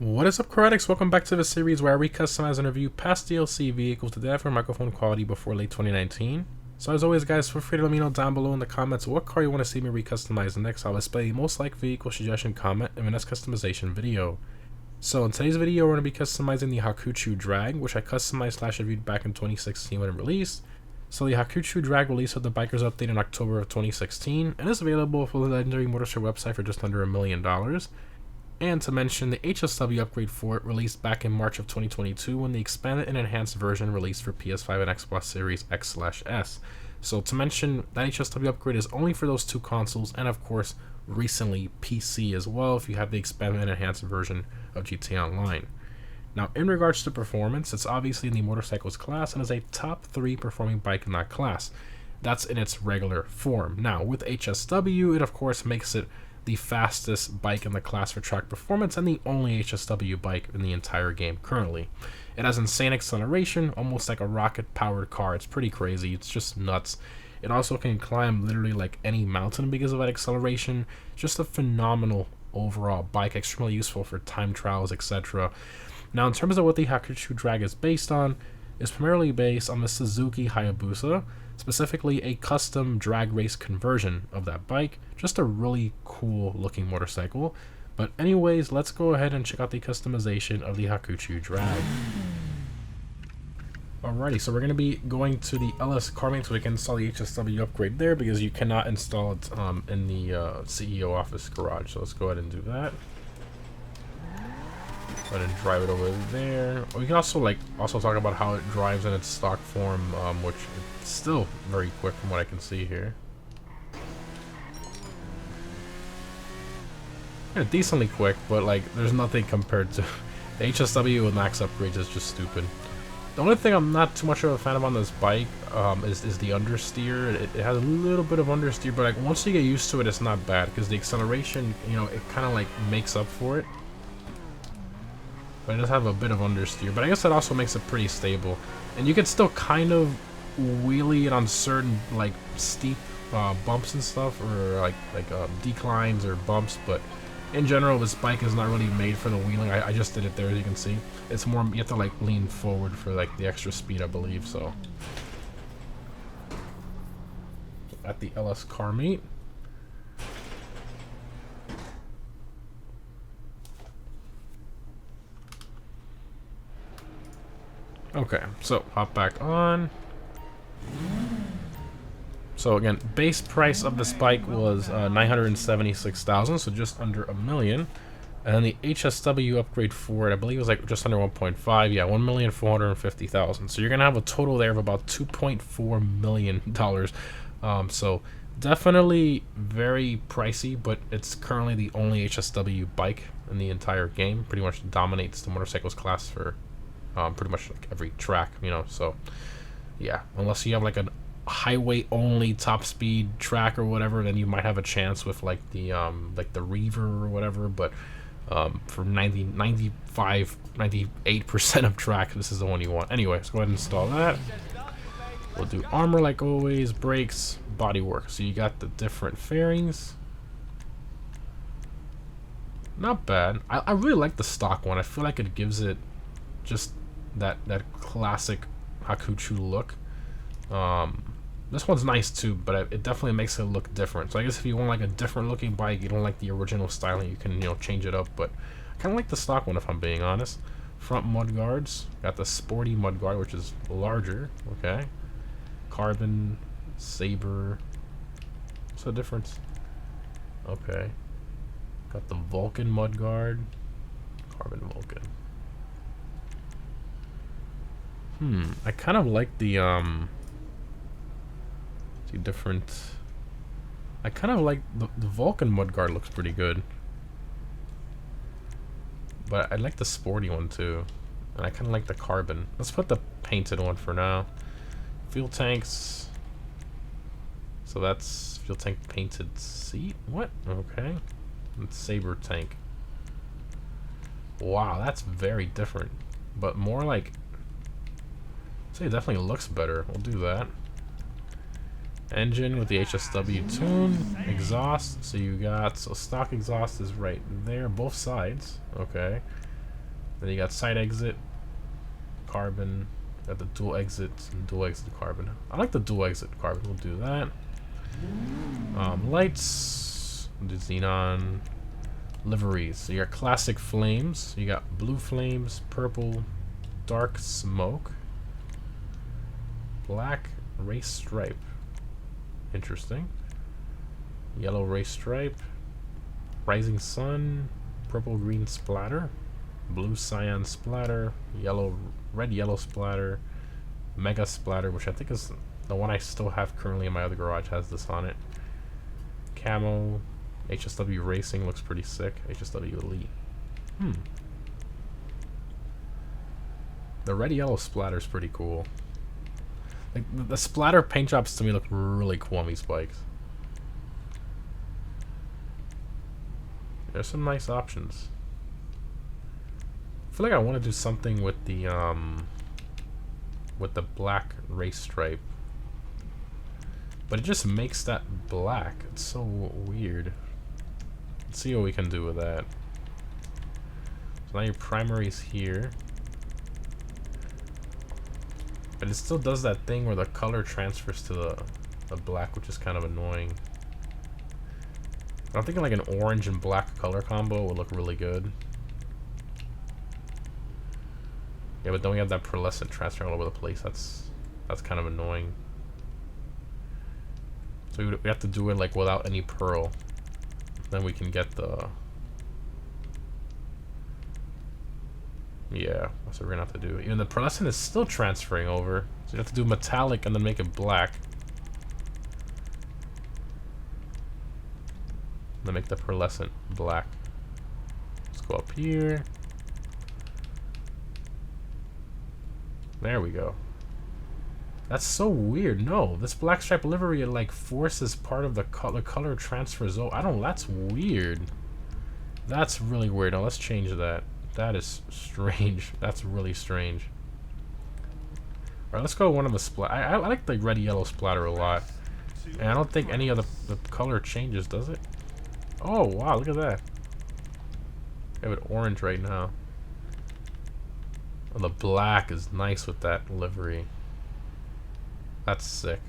What is up, Karatics? Welcome back to the series where I recustomize and review past DLC vehicles to data for microphone quality before late 2019. So as always, guys, feel free to let me know down below in the comments what car you want to see me recustomize next. I'll display the most liked vehicle suggestion comment in the next customization video. So in today's video, we're going to be customizing the Hakuchou Drag, which I customized / reviewed back in 2016 when it released. So the Hakuchou Drag released with the Bikers Update in October of 2016 and is available for the legendary Motorsport website for just under $1 million. And to mention, the HSW upgrade for it released back in March of 2022 when the expanded and enhanced version released for PS5 and Xbox Series X/S. So to mention, that HSW upgrade is only for those two consoles and of course recently PC as well if you have the expanded and enhanced version of GTA Online. Now in regards to performance, it's obviously in the motorcycles class and is a top 3 performing bike in that class. That's in its regular form. Now with HSW, it of course makes it the fastest bike in the class for track performance and the only HSW bike in the entire game currently. It has insane acceleration, almost like a rocket powered car. It's pretty crazy, it's just nuts. It also can climb literally like any mountain because of that acceleration. Just a phenomenal overall bike, extremely useful for time trials, etc. Now in terms of what the Hakuchou Drag is based on, it's primarily based on the Suzuki Hayabusa, specifically a custom drag race conversion of that bike. Just a really cool looking motorcycle. But anyways, let's go ahead and check out the customization of the Hakuchou Drag. Alrighty, so we're going to be going to the LS Carmate so we can install the HSW upgrade there because you cannot install it in the CEO office garage. So let's go ahead and do that. Go ahead and drive it over there. We can also talk about how it drives in its stock form, which is still very quick from what I can see here. Yeah, decently quick, but like there's nothing compared to the HSW with max upgrades is just stupid. The only thing I'm not too much of a fan of on this bike is the understeer. It has a little bit of understeer, but like once you get used to it, it's not bad because the acceleration, you know, it kind of like makes up for it. But it does have a bit of understeer, but I guess that also makes it pretty stable. And you can still kind of wheelie it on certain like steep bumps and stuff, or like declines or bumps. But in general, this bike is not really made for the wheeling. I just did it there, as you can see. It's more, you have to like lean forward for like the extra speed, I believe. So at the LS Carmate. Okay, so hop back on. So again, base price of this bike was $976,000, so just under $1 million. And then the HSW upgrade for it, I believe, was like just under 1.5. Yeah, $1,450,000. So you're gonna have a total there of about $2.4 million. So definitely very pricey, but it's currently the only HSW bike in the entire game. Pretty much dominates the motorcycles class for pretty much like every track, you know. So yeah, unless you have like a highway only top speed track or whatever, then you might have a chance with like the Reaver or whatever. But for 98% of track, this is the one you want. Anyway, let's go ahead and install that. We'll do armor like always, brakes, bodywork. So you got the different fairings. Not bad. I really like the stock one. I feel like it gives it just that classic Hakuchou look. This one's nice too, but it definitely makes it look different. So I guess if you want like a different looking bike, you don't like the original styling, you can, you know, change it up. But I kind of like the stock one if I'm being honest. Front mud guards, got the sporty mud guard, which is larger. Okay, carbon, saber. What's the difference? Okay, got the Vulcan mud guard, carbon Vulcan. I kind of like the different. I kind of like the Vulcan mudguard, looks pretty good, but I like the sporty one too, and I kind of like the carbon. Let's put the painted one for now. Fuel tanks. So that's fuel tank painted seat. What? Okay. And saber tank. Wow, that's very different, but more like. So it definitely looks better. We'll do that. Engine with the HSW tune. Exhaust. So you got, so stock exhaust is right there, both sides. Okay. Then you got side exit, carbon. Got the dual exit and dual exit carbon. I like the dual exit carbon. We'll do that. Lights. We'll do xenon. Liveries. So your classic flames. You got blue flames, purple, dark smoke, black race stripe. Interesting. Yellow race stripe, rising sun, purple green splatter, blue cyan splatter, red yellow splatter, mega splatter, which I think is the one I still have currently in my other garage, has this on it. Camo, HSW racing looks pretty sick. HSW elite. The red yellow splatter is pretty cool. Like the splatter paint jobs to me look really cool on these bikes. There's some nice options. I feel like I want to do something with the black race stripe, but it just makes that black. It's so weird. Let's see what we can do with that. So now your primary's here, but it still does that thing where the color transfers to the black, which is kind of annoying. I'm thinking like an orange and black color combo would look really good. Yeah, but then we have that pearlescent transferring all over the place. That's kind of annoying. So we have to do it like without any pearl. Then we can get the... Yeah, that's what we're gonna have to do. Even the pearlescent is still transferring over. So you have to do metallic and then make it black. Then make the pearlescent black. Let's go up here. There we go. That's so weird. No, this black stripe livery, it like forces part of the color transfers. Oh, that's weird. That's really weird. Now let's change that. That is strange. That's really strange. Alright, let's go with one of the splat. I like the red yellow splatter a lot. And I don't think any of the color changes, does it? Oh wow, look at that. I have it orange right now. Oh, the black is nice with that livery. That's sick.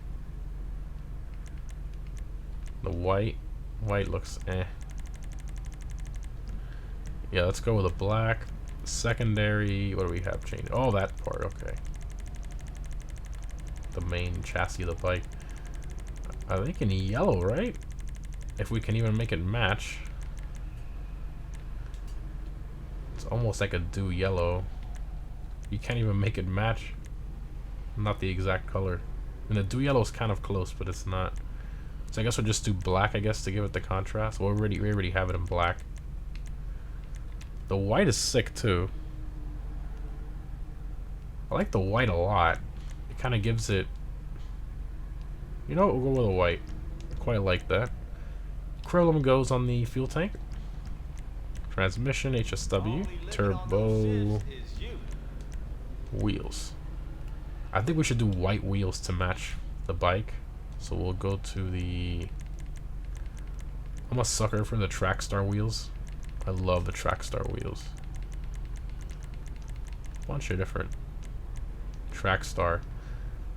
The white looks eh. Yeah, let's go with a black. Secondary, what do we have changed? Oh, that part, okay. The main chassis of the bike. I think in yellow, right? If we can even make it match. It's almost like a dew yellow. You can't even make it match. Not the exact color. And the dew yellow is kind of close, but it's not. So I guess we'll just do black, I guess, to give it the contrast. Well, we already have it in black. The white is sick too. I like the white a lot. It kind of gives it... You know what? We'll go with a white. I quite like that. Chrome goes on the fuel tank. Transmission, HSW, turbo, wheels. I think we should do white wheels to match the bike. So we'll go to the... I'm a sucker for the Trackstar wheels. I love the Trackstar wheels. Bunch of different Trackstar.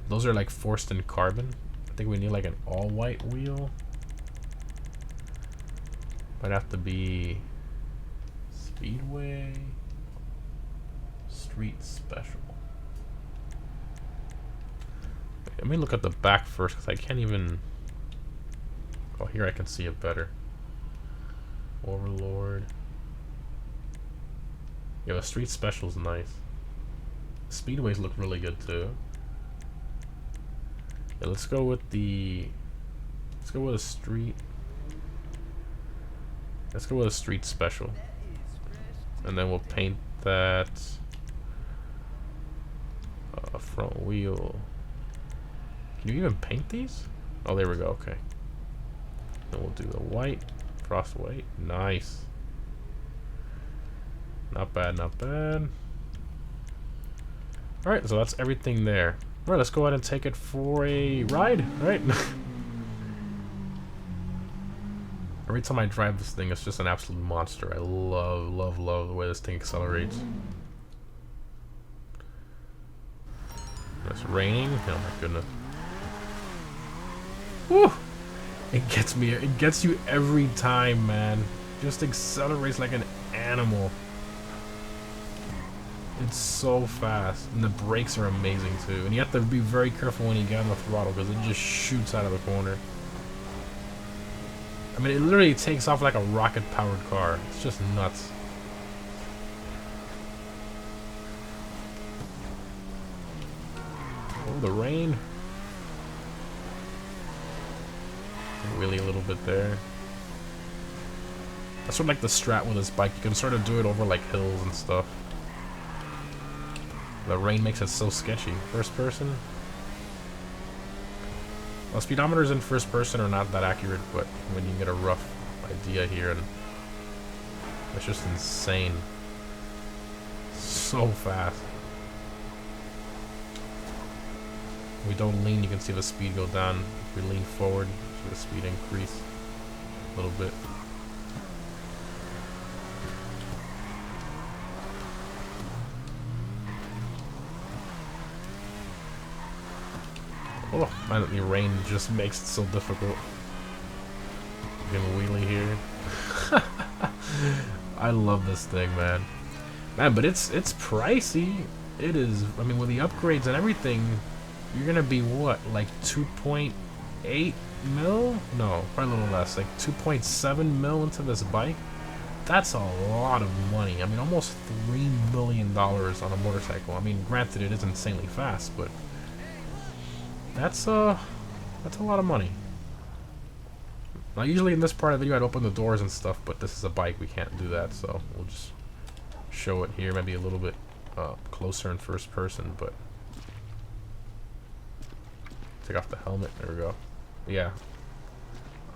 Those are like forced in carbon. I think we need like an all white wheel. Might have to be Speedway, Street Special. Let me look at the back first because I can't even... Oh, here I can see it better. Overlord. Yeah, the Street Special's nice. Speedways look really good too. Yeah, let's go with the... Let's go with a street... Let's go with a Street Special. And then we'll paint that... front wheel... Can you even paint these? Oh, there we go, okay. Then we'll do the white. Frost white. Nice. Not bad, not bad. Alright, so that's everything there. Alright, let's go ahead and take it for a ride. Alright. Every time I drive this thing, it's just an absolute monster. I love the way this thing accelerates. It's raining. Oh my goodness. Woo! It gets me. It gets you every time, man. Just accelerates like an animal. It's so fast, and the brakes are amazing too. And you have to be very careful when you get on the throttle because it just shoots out of the corner. I mean, it literally takes off like a rocket-powered car. It's just nuts. Oh, the rain. Really a little bit there. That's sort of like the strat with this bike. You can sort of do it over like hills and stuff. The rain makes it so sketchy. First person. Well, speedometers in first person are not that accurate, but when you get a rough idea here, and it's just insane. So fast. If we don't lean, you can see the speed go down. If we lean forward, see the speed increase a little bit. Oh, man, the rain just makes it so difficult. You can wheelie here. I love this thing, man. Man, but it's pricey. It is. I mean, with the upgrades and everything, you're gonna be what, like 2.8 mil? No, probably a little less. Like 2.7 mil into this bike. That's a lot of money. I mean, almost $3 million on a motorcycle. I mean, granted, it is insanely fast, but that's a lot of money. Now, usually in this part of the video, I'd open the doors and stuff, but this is a bike. We can't do that, so we'll just show it here, maybe a little bit closer in first person, but take off the helmet. There we go. Yeah,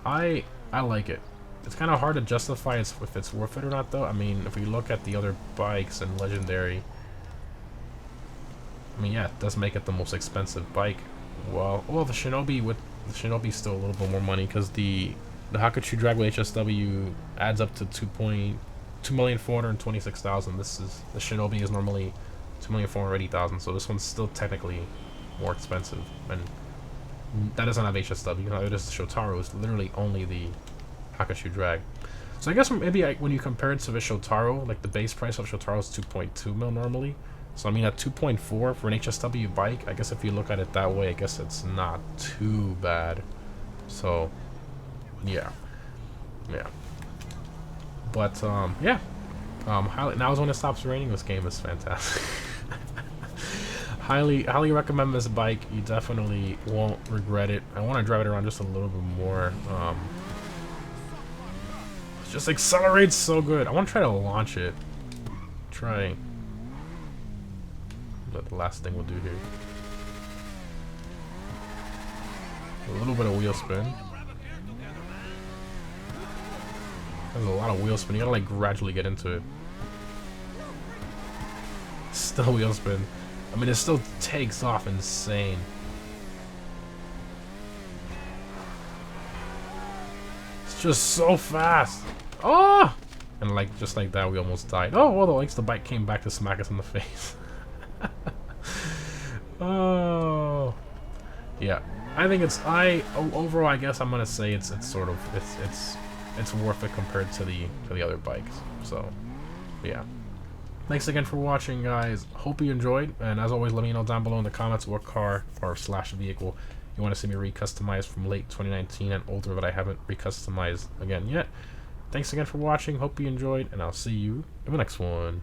I like it. It's kind of hard to justify if it's worth it or not, though. I mean, if we look at the other bikes and Legendary, I mean, yeah, it does make it the most expensive bike. Well, the Shinobi's still a little bit more money because the Hakuchou drag with HSW adds up to 2,426,000. This is the Shinobi is normally 2,480,000, so this one's still technically more expensive, and that doesn't have HSW. Now, it is the Shotaro. It's literally only the Hakuchou drag. So I guess maybe when you compare it to the Shotaro, like the base price of Shotaro is 2.2 mil normally. So I mean, at 2.4 for an HSW bike, I guess if you look at it that way, I guess it's not too bad. So yeah. But yeah. Now is when it stops raining. This game is fantastic. highly recommend this bike. You definitely won't regret it. I want to drive it around just a little bit more. It just accelerates so good. I want to try to launch it. The last thing we'll do here. A little bit of wheel spin. There's a lot of wheel spin. You gotta like gradually get into it. Still wheel spin. I mean, it still takes off insane. It's just so fast. Oh! And like just like that, we almost died. Oh, well, the bike came back to smack us in the face. Oh, yeah. I think overall, I guess I'm gonna say it's sort of it's worth it compared to the other bikes. So, yeah. Thanks again for watching, guys. Hope you enjoyed, and as always, let me know down below in the comments what car or / vehicle you want to see me recustomize from late 2019 and older that I haven't recustomized again yet. Thanks again for watching. Hope you enjoyed, and I'll see you in the next one.